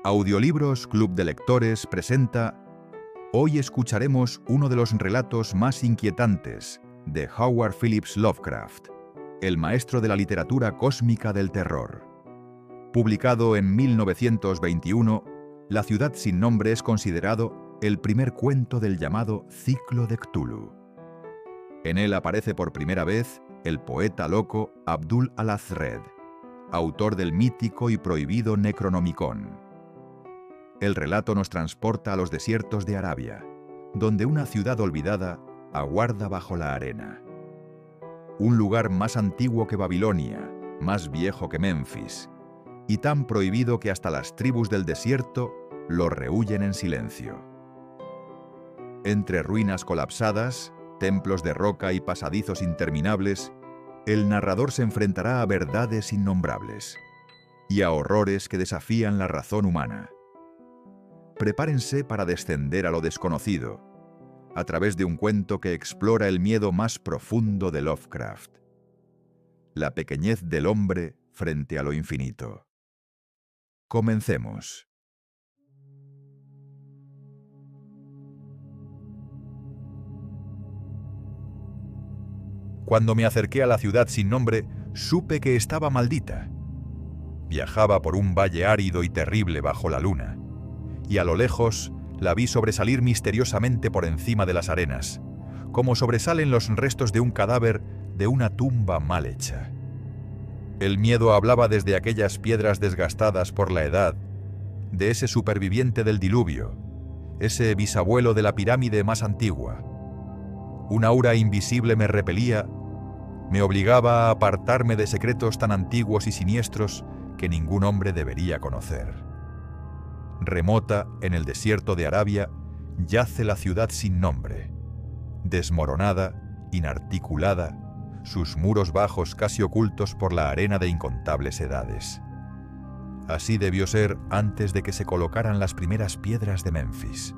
Audiolibros Club de Lectores presenta. Hoy escucharemos uno de los relatos más inquietantes de Howard Phillips Lovecraft, el maestro de la literatura cósmica del terror. Publicado en 1921, La ciudad sin nombre es considerado el primer cuento del llamado Ciclo de Cthulhu. En él aparece por primera vez el poeta loco Abdul al-Azred, autor del mítico y prohibido Necronomicon. El relato nos transporta a los desiertos de Arabia, donde una ciudad olvidada aguarda bajo la arena. Un lugar más antiguo que Babilonia, más viejo que Memphis, y tan prohibido que hasta las tribus del desierto lo rehúyen en silencio. Entre ruinas colapsadas, templos de roca y pasadizos interminables, el narrador se enfrentará a verdades innombrables y a horrores que desafían la razón humana. Prepárense para descender a lo desconocido, a través de un cuento que explora el miedo más profundo de Lovecraft: la pequeñez del hombre frente a lo infinito. Comencemos. Cuando me acerqué a la ciudad sin nombre, supe que estaba maldita. Viajaba por un valle árido y terrible bajo la luna, y a lo lejos la vi sobresalir misteriosamente por encima de las arenas, como sobresalen los restos de un cadáver de una tumba mal hecha. El miedo hablaba desde aquellas piedras desgastadas por la edad, de ese superviviente del diluvio, ese bisabuelo de la pirámide más antigua. Un aura invisible me repelía, me obligaba a apartarme de secretos tan antiguos y siniestros que ningún hombre debería conocer. Remota, en el desierto de Arabia, yace la ciudad sin nombre, desmoronada, inarticulada, sus muros bajos casi ocultos por la arena de incontables edades. Así debió ser antes de que se colocaran las primeras piedras de Memphis,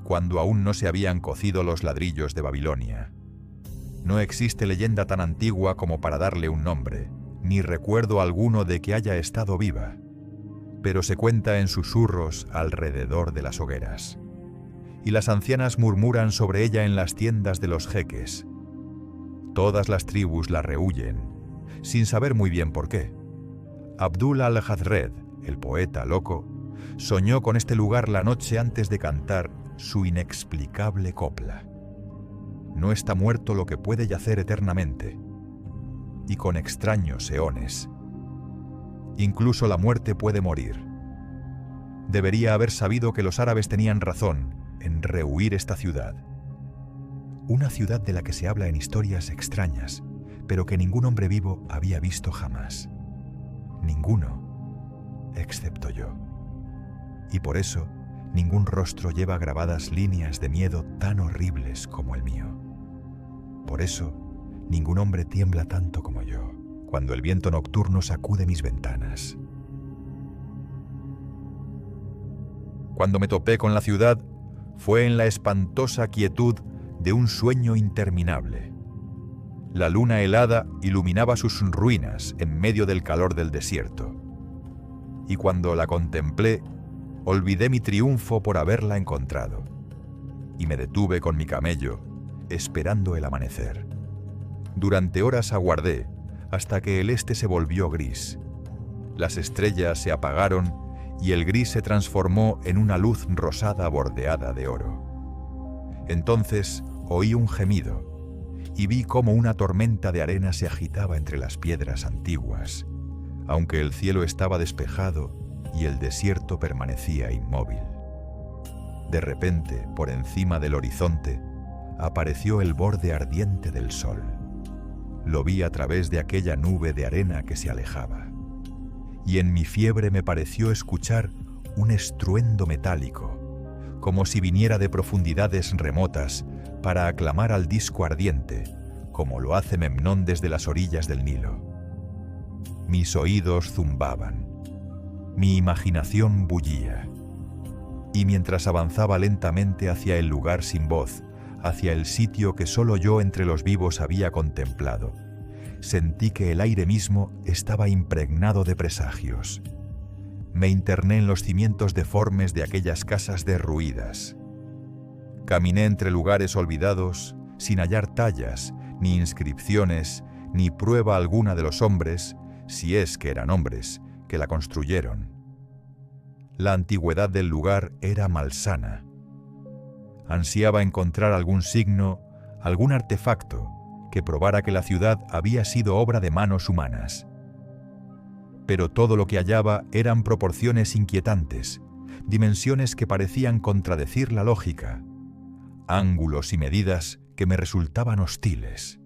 cuando aún no se habían cocido los ladrillos de Babilonia. No existe leyenda tan antigua como para darle un nombre, ni recuerdo alguno de que haya estado viva, pero se cuenta en susurros alrededor de las hogueras, y las ancianas murmuran sobre ella en las tiendas de los jeques. Todas las tribus la rehuyen, sin saber muy bien por qué. Abdul al-Azred, el poeta loco, soñó con este lugar la noche antes de cantar su inexplicable copla. No está muerto lo que puede yacer eternamente, y con extraños eones. Incluso la muerte puede morir. Debería haber sabido que los árabes tenían razón en rehuir esta ciudad. Una ciudad de la que se habla en historias extrañas, pero que ningún hombre vivo había visto jamás. Ninguno, excepto yo. Y por eso, ningún rostro lleva grabadas líneas de miedo tan horribles como el mío. Por eso, ningún hombre tiembla tanto como yo cuando el viento nocturno sacude mis ventanas. Cuando me topé con la ciudad, fue en la espantosa quietud de un sueño interminable. La luna helada iluminaba sus ruinas en medio del calor del desierto. Y cuando la contemplé, olvidé mi triunfo por haberla encontrado, y me detuve con mi camello, esperando el amanecer. Durante horas aguardé, hasta que el este se volvió gris. Las estrellas se apagaron y el gris se transformó en una luz rosada bordeada de oro. Entonces oí un gemido y vi cómo una tormenta de arena se agitaba entre las piedras antiguas, aunque el cielo estaba despejado y el desierto permanecía inmóvil. De repente, por encima del horizonte, apareció el borde ardiente del sol. Lo vi a través de aquella nube de arena que se alejaba, y en mi fiebre me pareció escuchar un estruendo metálico, como si viniera de profundidades remotas para aclamar al disco ardiente, como lo hace Memnón desde las orillas del Nilo. Mis oídos zumbaban, mi imaginación bullía, y mientras avanzaba lentamente hacia el lugar sin voz, hacia el sitio que solo yo entre los vivos había contemplado, sentí que el aire mismo estaba impregnado de presagios. me interné en los cimientos deformes de aquellas casas derruidas. Caminé entre lugares olvidados, sin hallar tallas, ni inscripciones, ni prueba alguna de los hombres, si es que eran hombres, que la construyeron. La antigüedad del lugar era malsana. Ansiaba encontrar algún signo, algún artefacto que probara que la ciudad había sido obra de manos humanas. Pero todo lo que hallaba eran proporciones inquietantes, dimensiones que parecían contradecir la lógica, ángulos y medidas que me resultaban hostiles.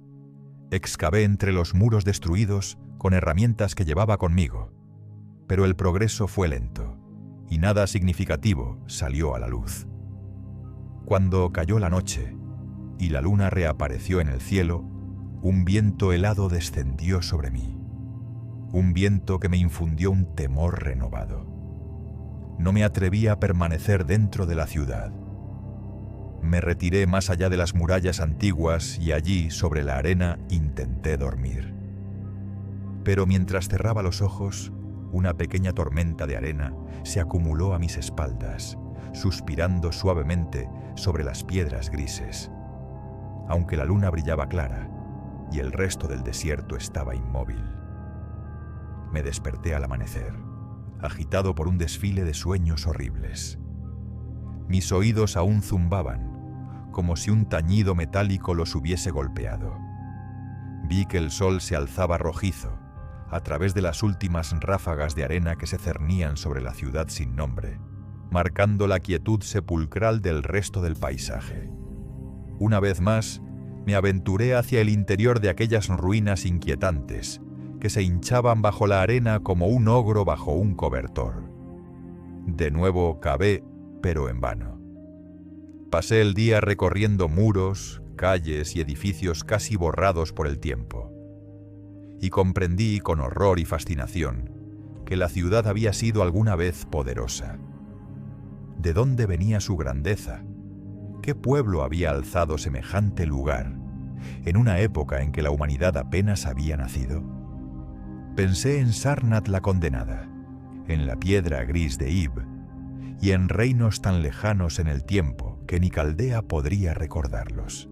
Excavé entre los muros destruidos con herramientas que llevaba conmigo, pero el progreso fue lento y nada significativo salió a la luz. Cuando cayó la noche y la luna reapareció en el cielo, un viento helado descendió sobre mí. Un viento que me infundió un temor renovado. No me atreví a permanecer dentro de la ciudad. Me retiré más allá de las murallas antiguas y allí, sobre la arena, intenté dormir. Pero mientras cerraba los ojos, una pequeña tormenta de arena se acumuló a mis espaldas, suspirando suavemente sobre las piedras grises. Aunque la luna brillaba clara y el resto del desierto estaba inmóvil. Me desperté al amanecer, agitado por un desfile de sueños horribles. Mis oídos aún zumbaban, como si un tañido metálico los hubiese golpeado. Vi que el sol se alzaba rojizo, a través de las últimas ráfagas de arena que se cernían sobre la ciudad sin nombre, marcando la quietud sepulcral del resto del paisaje. Una vez más, me aventuré hacia el interior de aquellas ruinas inquietantes, que se hinchaban bajo la arena como un ogro bajo un cobertor. De nuevo cavé, pero en vano. Pasé el día recorriendo muros, calles y edificios casi borrados por el tiempo. Y comprendí con horror y fascinación que la ciudad había sido alguna vez poderosa. ¿De dónde venía su grandeza? ¿Qué pueblo había alzado semejante lugar, en una época en que la humanidad apenas había nacido? Pensé en Sarnath la condenada, en la piedra gris de Ib, y en reinos tan lejanos en el tiempo que ni Caldea podría recordarlos.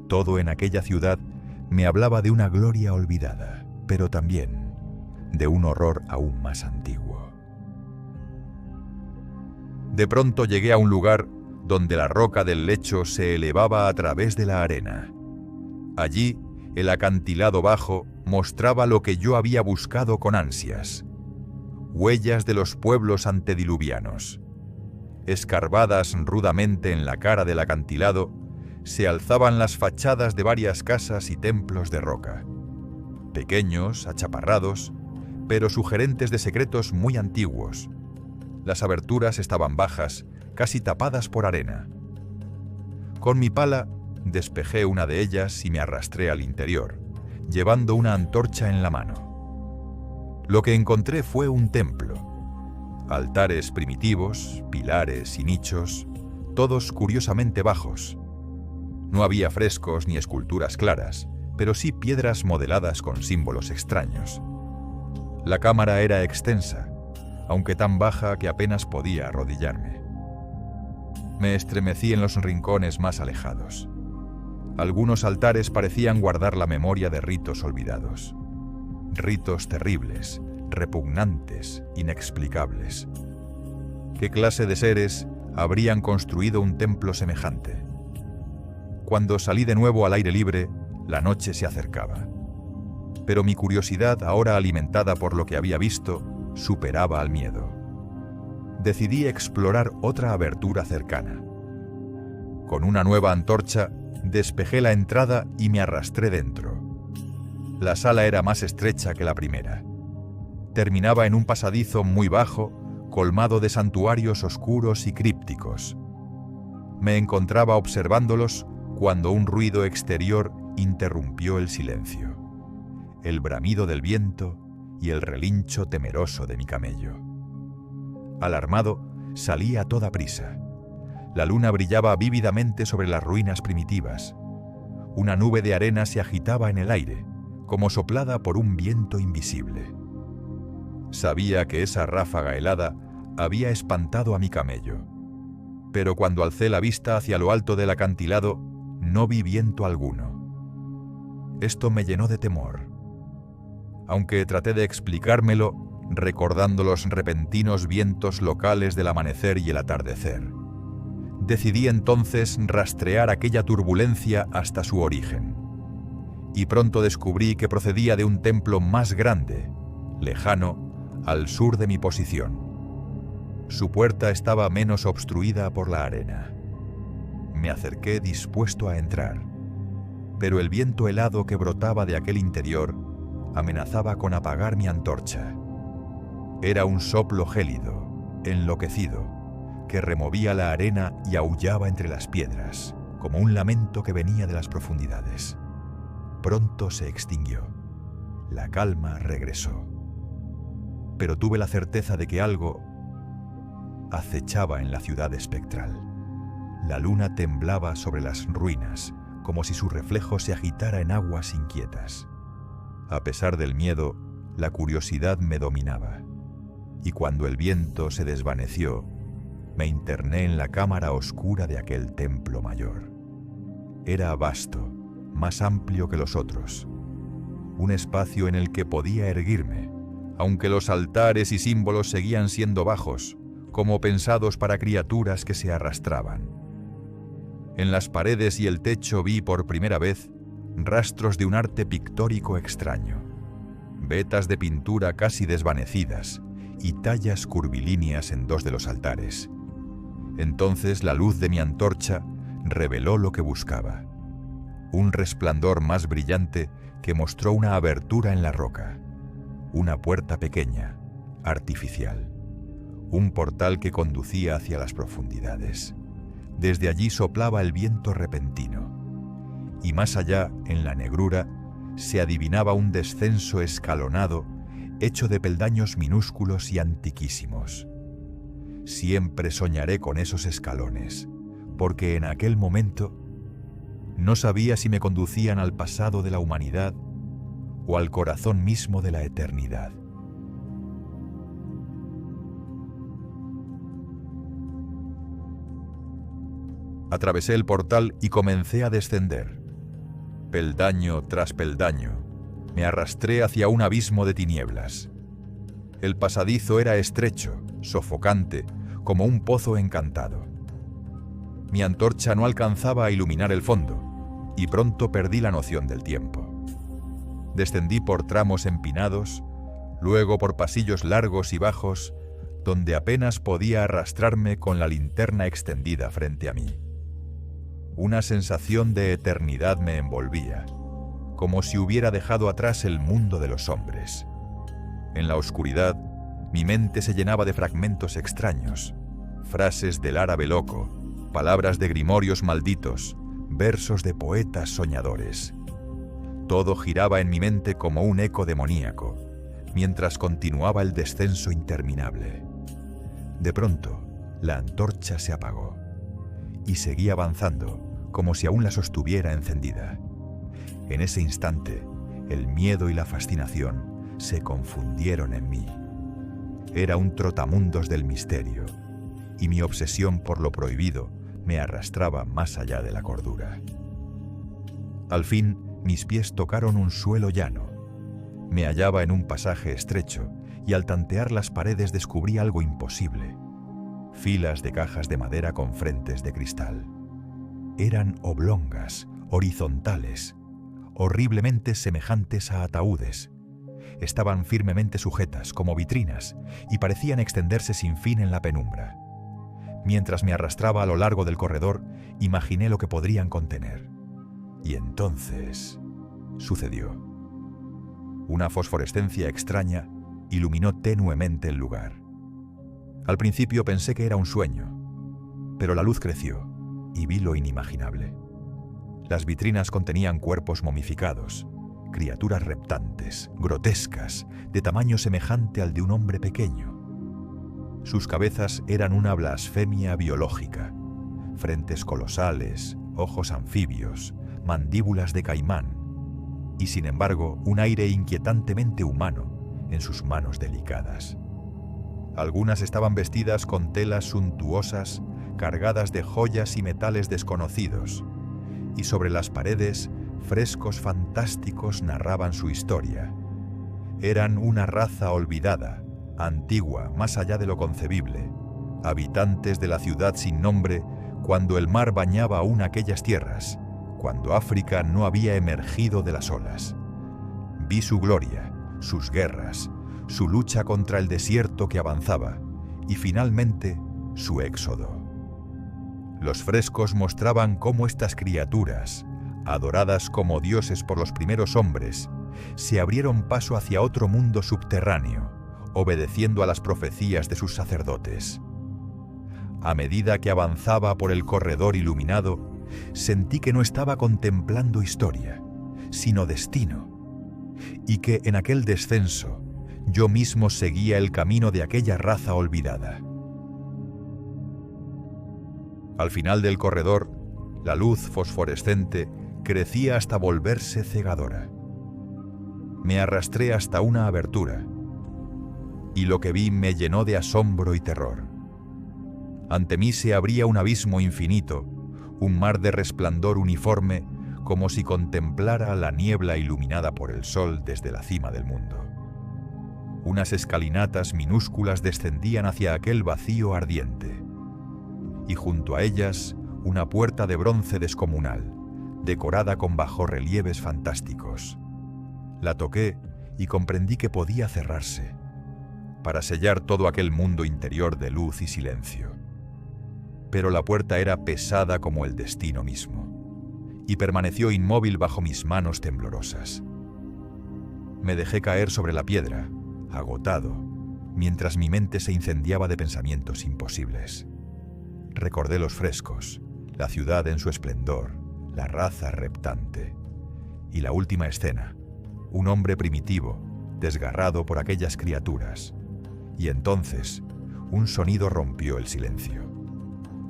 Todo en aquella ciudad me hablaba de una gloria olvidada, pero también de un horror aún más antiguo. De pronto llegué a un lugar donde la roca del lecho se elevaba a través de la arena. Allí, el acantilado bajo mostraba lo que yo había buscado con ansias: huellas de los pueblos antediluvianos. Escarbadas rudamente en la cara del acantilado, se alzaban las fachadas de varias casas y templos de roca. Pequeños, achaparrados, pero sugerentes de secretos muy antiguos. Las aberturas estaban bajas, casi tapadas por arena. Con mi pala despejé una de ellas y me arrastré al interior, llevando una antorcha en la mano. Lo que encontré fue un templo. Altares primitivos, pilares y nichos, todos curiosamente bajos. No había frescos ni esculturas claras, pero sí piedras modeladas con símbolos extraños. La cámara era extensa, aunque tan baja que apenas podía arrodillarme. Me estremecí en los rincones más alejados. Algunos altares parecían guardar la memoria de ritos olvidados. Ritos terribles, repugnantes, inexplicables. ¿Qué clase de seres habrían construido un templo semejante? Cuando salí de nuevo al aire libre, la noche se acercaba. Pero mi curiosidad, ahora alimentada por lo que había visto, superaba al miedo. Decidí explorar otra abertura cercana. Con una nueva antorcha, despejé la entrada y me arrastré dentro. La sala era más estrecha que la primera. Terminaba en un pasadizo muy bajo, colmado de santuarios oscuros y crípticos. Me encontraba observándolos cuando un ruido exterior interrumpió el silencio. El bramido del viento y el relincho temeroso de mi camello. Alarmado, salí a toda prisa. La luna brillaba vívidamente sobre las ruinas primitivas. Una nube de arena se agitaba en el aire, como soplada por un viento invisible. Sabía que esa ráfaga helada había espantado a mi camello, pero cuando alcé la vista hacia lo alto del acantilado, no vi viento alguno. Esto me llenó de temor, aunque traté de explicármelo recordando los repentinos vientos locales del amanecer y el atardecer. Decidí entonces rastrear aquella turbulencia hasta su origen, y pronto descubrí que procedía de un templo más grande, lejano, al sur de mi posición. Su puerta estaba menos obstruida por la arena. Me acerqué dispuesto a entrar, pero el viento helado que brotaba de aquel interior amenazaba con apagar mi antorcha. Era un soplo gélido, enloquecido, que removía la arena y aullaba entre las piedras, como un lamento que venía de las profundidades. Pronto se extinguió. La calma regresó. Pero tuve la certeza de que algo acechaba en la ciudad espectral. La luna temblaba sobre las ruinas, como si su reflejo se agitara en aguas inquietas. A pesar del miedo, la curiosidad me dominaba, y cuando el viento se desvaneció, me interné en la cámara oscura de aquel templo mayor. Era vasto, más amplio que los otros, un espacio en el que podía erguirme, aunque los altares y símbolos seguían siendo bajos, como pensados para criaturas que se arrastraban. En las paredes y el techo vi por primera vez rastros de un arte pictórico extraño, vetas de pintura casi desvanecidas y tallas curvilíneas en dos de los altares. Entonces la luz de mi antorcha reveló lo que buscaba, un resplandor más brillante que mostró una abertura en la roca, una puerta pequeña, artificial, un portal que conducía hacia las profundidades. Desde allí soplaba el viento repentino, y más allá, en la negrura, se adivinaba un descenso escalonado hecho de peldaños minúsculos y antiquísimos. Siempre soñaré con esos escalones, porque en aquel momento no sabía si me conducían al pasado de la humanidad o al corazón mismo de la eternidad. Atravesé el portal y comencé a descender. Peldaño tras peldaño, me arrastré hacia un abismo de tinieblas. El pasadizo era estrecho, sofocante, como un pozo encantado. Mi antorcha no alcanzaba a iluminar el fondo, y pronto perdí la noción del tiempo. Descendí por tramos empinados, luego por pasillos largos y bajos, donde apenas podía arrastrarme con la linterna extendida frente a mí. Una sensación de eternidad me envolvía, como si hubiera dejado atrás el mundo de los hombres. En la oscuridad, mi mente se llenaba de fragmentos extraños, frases del árabe loco, palabras de grimorios malditos, versos de poetas soñadores. Todo giraba en mi mente como un eco demoníaco, mientras continuaba el descenso interminable. De pronto, la antorcha se apagó, y seguí avanzando, como si aún la sostuviera encendida. En ese instante, el miedo y la fascinación se confundieron en mí. Era un trotamundos del misterio, y mi obsesión por lo prohibido me arrastraba más allá de la cordura. Al fin, mis pies tocaron un suelo llano. Me hallaba en un pasaje estrecho, y al tantear las paredes descubrí algo imposible: filas de cajas de madera con frentes de cristal. Eran oblongas, horizontales, horriblemente semejantes a ataúdes. Estaban firmemente sujetas como vitrinas y parecían extenderse sin fin en la penumbra. Mientras me arrastraba a lo largo del corredor, imaginé lo que podrían contener. Y entonces sucedió. Una fosforescencia extraña iluminó tenuemente el lugar. Al principio pensé que era un sueño, pero la luz creció y vi lo inimaginable. Las vitrinas contenían cuerpos momificados, criaturas reptantes, grotescas, de tamaño semejante al de un hombre pequeño. Sus cabezas eran una blasfemia biológica, frentes colosales, ojos anfibios, mandíbulas de caimán, y sin embargo un aire inquietantemente humano, en sus manos delicadas. Algunas estaban vestidas con telas suntuosas, cargadas de joyas y metales desconocidos, y sobre las paredes, frescos fantásticos narraban su historia. Eran una raza olvidada, antigua, más allá de lo concebible, habitantes de la ciudad sin nombre cuando el mar bañaba aún aquellas tierras, cuando África no había emergido de las olas. Vi su gloria, sus guerras, su lucha contra el desierto que avanzaba y finalmente su éxodo. Los frescos mostraban cómo estas criaturas, adoradas como dioses por los primeros hombres, se abrieron paso hacia otro mundo subterráneo, obedeciendo a las profecías de sus sacerdotes. A medida que avanzaba por el corredor iluminado, sentí que no estaba contemplando historia, sino destino, y que en aquel descenso yo mismo seguía el camino de aquella raza olvidada. Al final del corredor, la luz fosforescente crecía hasta volverse cegadora. Me arrastré hasta una abertura, y lo que vi me llenó de asombro y terror. Ante mí se abría un abismo infinito, un mar de resplandor uniforme, como si contemplara la niebla iluminada por el sol desde la cima del mundo. Unas escalinatas minúsculas descendían hacia aquel vacío ardiente, y junto a ellas una puerta de bronce descomunal, decorada con bajorrelieves fantásticos. La toqué y comprendí que podía cerrarse, para sellar todo aquel mundo interior de luz y silencio. Pero la puerta era pesada como el destino mismo, y permaneció inmóvil bajo mis manos temblorosas. Me dejé caer sobre la piedra, agotado, mientras mi mente se incendiaba de pensamientos imposibles. Recordé los frescos, la ciudad en su esplendor, la raza reptante, y la última escena, un hombre primitivo, desgarrado por aquellas criaturas. Y entonces, un sonido rompió el silencio.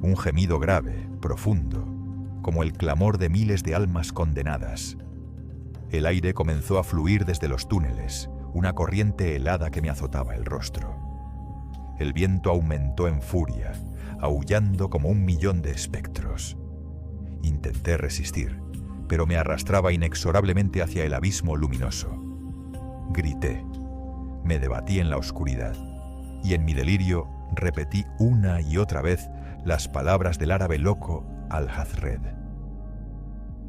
Un gemido grave, profundo, como el clamor de miles de almas condenadas. El aire comenzó a fluir desde los túneles, una corriente helada que me azotaba el rostro. El viento aumentó en furia, aullando como 1.000.000 de espectros. Intenté resistir, pero me arrastraba inexorablemente hacia el abismo luminoso. Grité. Me debatí en la oscuridad, y en mi delirio repetí una y otra vez las palabras del árabe loco Al-Hazred.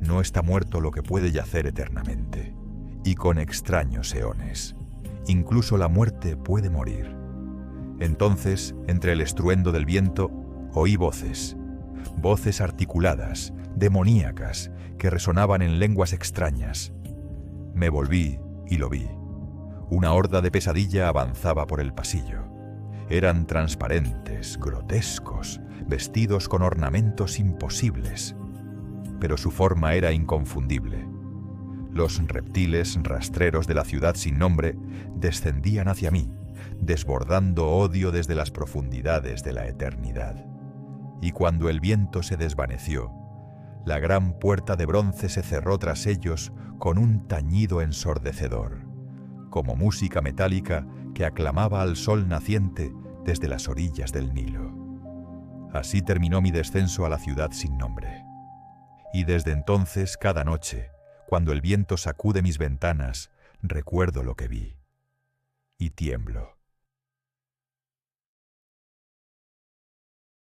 No está muerto lo que puede yacer eternamente, y con extraños eones. Incluso la muerte puede morir. Entonces, entre el estruendo del viento, oí voces articuladas, demoníacas, que resonaban en lenguas extrañas. Me volví y lo vi. Una horda de pesadilla avanzaba por el pasillo. Eran transparentes, grotescos, vestidos con ornamentos imposibles. Pero su forma era inconfundible. Los reptiles rastreros de la ciudad sin nombre descendían hacia mí, desbordando odio desde las profundidades de la eternidad. Y cuando el viento se desvaneció, la gran puerta de bronce se cerró tras ellos con un tañido ensordecedor, como música metálica que aclamaba al sol naciente desde las orillas del Nilo. Así terminó mi descenso a la ciudad sin nombre. Y desde entonces, cada noche, cuando el viento sacude mis ventanas, recuerdo lo que vi. Y tiemblo.